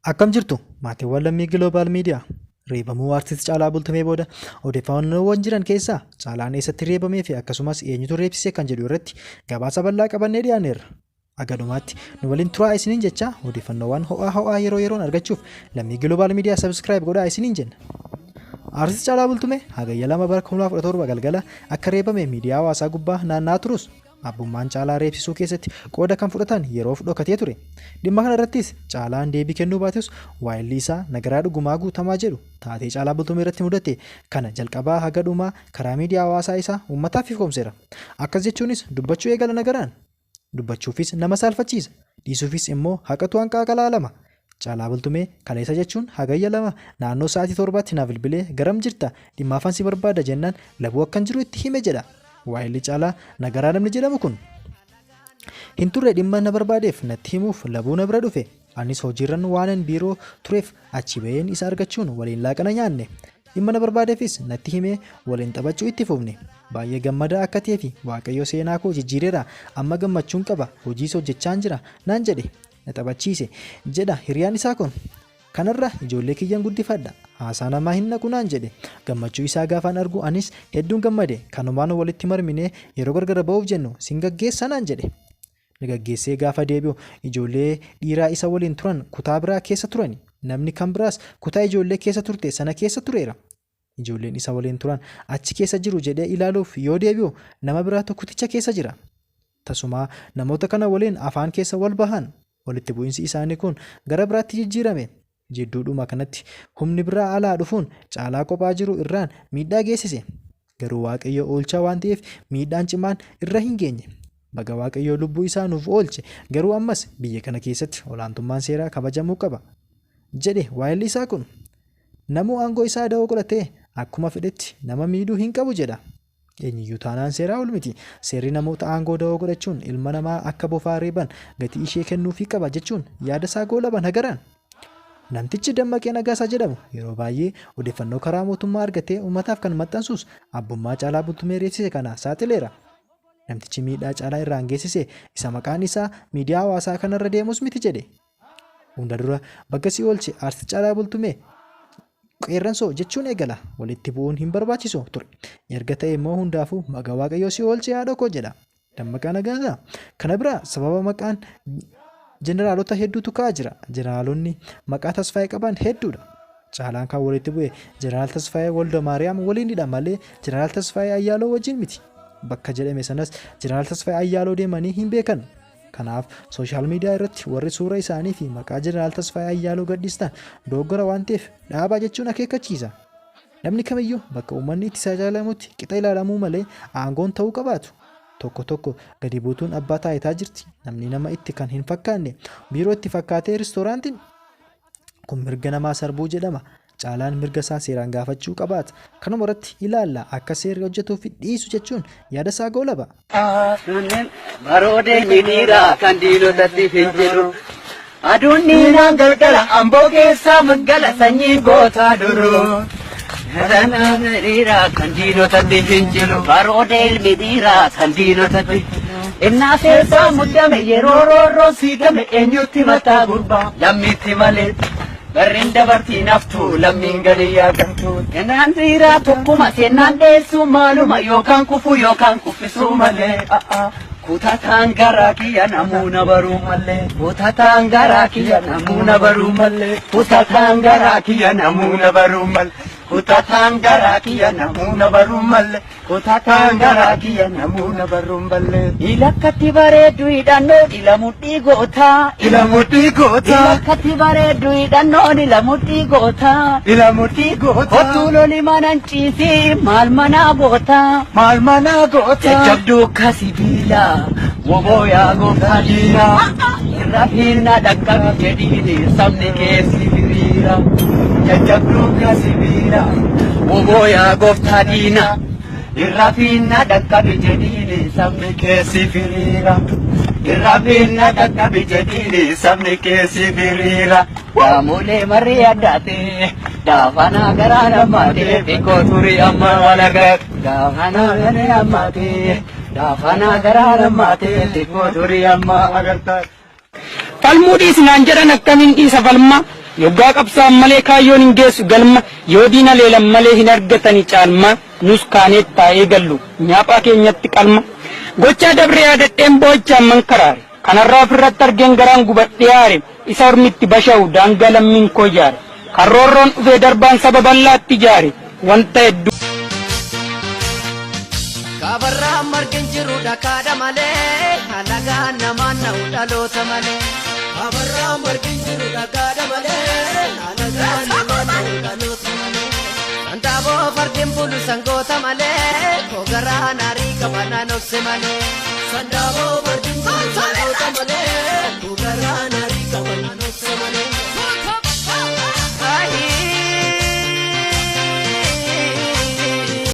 Akkam jirtu maatiiwwan lammii Global Media reebamuu artist Caalaa Bultumee booda odeeffannoowwan jiran keessaa Caalaan eessatti reebamee fi akkasumas eenyutu reebsise kan jedhu irratti gabaasa bal'aa qabannee dhiyaanneerra. Agadumaatti nu waliin turaa isiniin jecha odeeffannoowwan ho'aa yeroo yeroon argachuuf lammii Global Media subscribe godhaa isiniin jenna. Artist Caalaa Bultumee hagayya 2 bara 2017 galgala akka reebame miidiyaa hawaasaa gubbaa naanna'aa turus abbummaan Caalaa reebsisuu keessatti qooda kan fudhatan yeroof dhokatee ture. Dhimma kana irrattis Caalaan deebii kennuu baatus waayilli isaa nagaraa dhugumaa guutamaa jedhu taatee Caalaa Bultumee irratti mudate kana jalqabaa haga dhumaa karaa miidiyaa hawaasaa isaa uummataaf ifomseera. Akkas jechuunis dubbachuu eegala nagaraan. Dubbachuufis nama saalfachiisa. Dhiisuufis immoo haqatu hanqaaqalaa lama. Caalaa Bultumee kaleessa jechuun hagayya 2 naannoo sa'aatii 7tti na bilbilee garam jirta dhimmaafan si barbaada jennaan labuu akkan jiru itti hime jedha. Waayilli Caalaa nagaraa namni jedhamu kun hin turre dhimma na barbaadeef natti himuuf labuu na bira dhufe. Anis hojiirran waanan biiroo tureef achi baheen isa argachuun waliin laaqana nyaanne. Dhimma na barbaadeefis natti himee waliin taphachuu itti fufne. Baay'ee gammadaa akka ta'ee fi Waaqayyo seenaa koo jijjiireera amma gammachuun qaba hojiis hojjechaan jira naan jedhe na taphachiise jedha hiriyaan isaa kun. Kanarra ijoollee kiyyan guddifadha haasaa namaa hin naqu naan jedhe gammachuu isaa gaafaan argu anis hedduun gammade kanumaan walitti marmine yeroo gargar ba'uuf jennu sin gaggeessa naan jedhe. Gaggeessee gaafa deebi'u ijoollee dhiiraa isa waliin turan kutaa biraa keessa turani. Namni kan biraas kutaa ijoollee keessa turte sana keessa tureera. Ijoolleen isa waliin turan achi keessa jiru jedhee ilaaluuf yoo deebi'u nama biraatu kuticha keessa jira. Tasumaa namoota kana waliin afaan keessa wal bahan walitti bu'insi isaanii kun gara biraatti jijjiirame. Jidduudhuma kanatti humni biraa alaa dhufuun Caalaa kophaa jiru irraan miidhaa geessise. Garuu Waaqayyo oolchaa waan ta'eef miidhaan cimaan irra hin geenye. Baga Waaqayyo lubbuu isaa nuuf oolche garuu ammas biyya kana keessatti olaantummaan seeraa kabajamuu qaba jedhe waayilli isaa kun. Namuu aangoo isaa da'oo godhatee akkuma fedhetti nama miidhuu hin qabu jedha. Eenyuyyuu taanaan seeraa ol miti. Seerri namoota aangoo da'oo godhachuun ilma namaa akka bofaa reeban gatii ishee kennuufii qaba jechuun yaada isaa goolaban nagaraan. Namtichi Dammaqee Nagaasaa jedhamu yeroo baay'ee odeeffannoo karaa mootummaa argatee uummataaf kan maxxansuus abbummaa Caalaa Bultumee reebsise kana saaxileera. Namtichi miidhaa Caalaa irraan geessise isa maqaan isaa miidiyaa hawaasaa kanarra deemus miti jedhe. Hunda dura bakka si oolche artist Caalaa Bultumee qeerransoo jechuun eegala walitti bu'uun hin barbaachisu ture. Erga ta'e immoo hundaafuu maqaa Waaqayyoo si oolche haadha koo jedha Dammaqee Nagaasaa. Kana bira sababa maqaan jeneraalota hedduutu ka'aa jira. Jeneraalonni maqaa Tasfaayee qaban hedduudha. Caalaan kan walitti bu'e jeneraal Tasfaayee Woldamaariyaam waliinidha malee jeneraal Tasfaayee Ayyaaloo wajjin miti. Bakka jedhame sanas jeneraal Tasfaayee Ayyaaloo deemanii hin beekan. Kanaaf sooshaal miidiyaa irratti warri suura isaanii fi maqaa jeneraal Tasfaayee Ayyaaloo gadhiistan dogoggora waan ta'eef dhaabaa jechuun akeekkachiisa. Namni kamiyyuu bakka uummanni itti tajaajalamutti qixa ilaalamuu malee aangoon ta'uu qabaatu. Tokko gadi buutuun abbaa taayitaa jirti. Namni nama itti kan hin fakkaanne biiroo itti fakkaatee reestooraantiin kun mirga namaa sarbuu jedhama. Caalaan mirga isaa seeraan gaafachuu qabaata. Kanuma irratti ilaalla akka seerri hojjetuuf dhiisu jechuun yaada isaa goolaba. Baroodee miidhiiraa kan diinotatti fincilu. Aduun diinaan galgala amboo keessaa maggala sanyii gootaa duruu. Miidhiiraa kan diinotatti fincilu. Baroodee miidhiiraa kan diinotatti. Innaa keessaa muddame yeroo roorroo siigame eenyutti mataa gurbaa lammiitti malee. Barreen dabartii naftu lammiin galii yaagamtu. Innaan dhiiraa tokkuma seenaan dheessuu maaluma yookaan kufuu yookaan kuffisuu malee. Kutataan garaa kiyya namuuna baruu malee. Kutataan garaa kiyya namuuna baruu malee. Kutataan garaa kiyya namuuna baruu malee. Kutataan garaa kiyya namuuna baruu malee. Kutataan garaa kiyya namuuna baruu malee. Ilakkatti bareeddu hidhannoo ilamuudhii gootaa. Ilamuudhii gootaa. Ilakkatti bareeddu hidhannoo ilamuudhii gootaa. Ilamuudhii gootaa. Kottuu loli manan ciisii maal manaa gootaa. Maal manaa gootaa. Jajjabduu akka sibiilaa woboo yaa gooftaa diinaa. Irra fiinna dhaqqabi jedhiini sabni keessi firiira. Jajjabduu akka sibiilaa woboo yaa gooftaa diinaa. Irra fiinna dhaqqabi jedhiini sabni keessi firiira. Irra fiinna dhaqqabi jedhiini sabni keessi firiira. Daamulee marri addaatee daafanaa garaa nammaatee xiqqoo turii amma walagaa. Daafanaa garaa nammaatee daafanaa garaa nammaatee xiqqoo turii amma agartaa. Falmuudhiis naan jedhan akkamiin dhiisa falma yoggaa qabsaan malee kaayyoon hin geessu galma yoo diina leelan malee hin argatani caalma nus kaaneet taa'ee gallu nyaaphaa keenyatti qalma gochaa dabree yaadadheen boo'ichaan mankaraare kanarraa ofirratti argeen garaan gubadhee aare isa ormitti basha'u daangaa lammiin koo jaare karroorroon dhufee darbaan saba bal'aatti jaare wanta hedduu. Kabarraa margin jiru dhakaadha malee halagaan namaan na'u dhaloota malee. Kabarraa margin jiru dhakaadha malee halagaan namaan na'u dhaloota malee. Sandaaboo fardeen bulu sangoota malee kogaraa naarii qabanaan obse malee. Sandaaboo fardeen bulu sangoota malee kogaraa naarii qabanaan obse malee.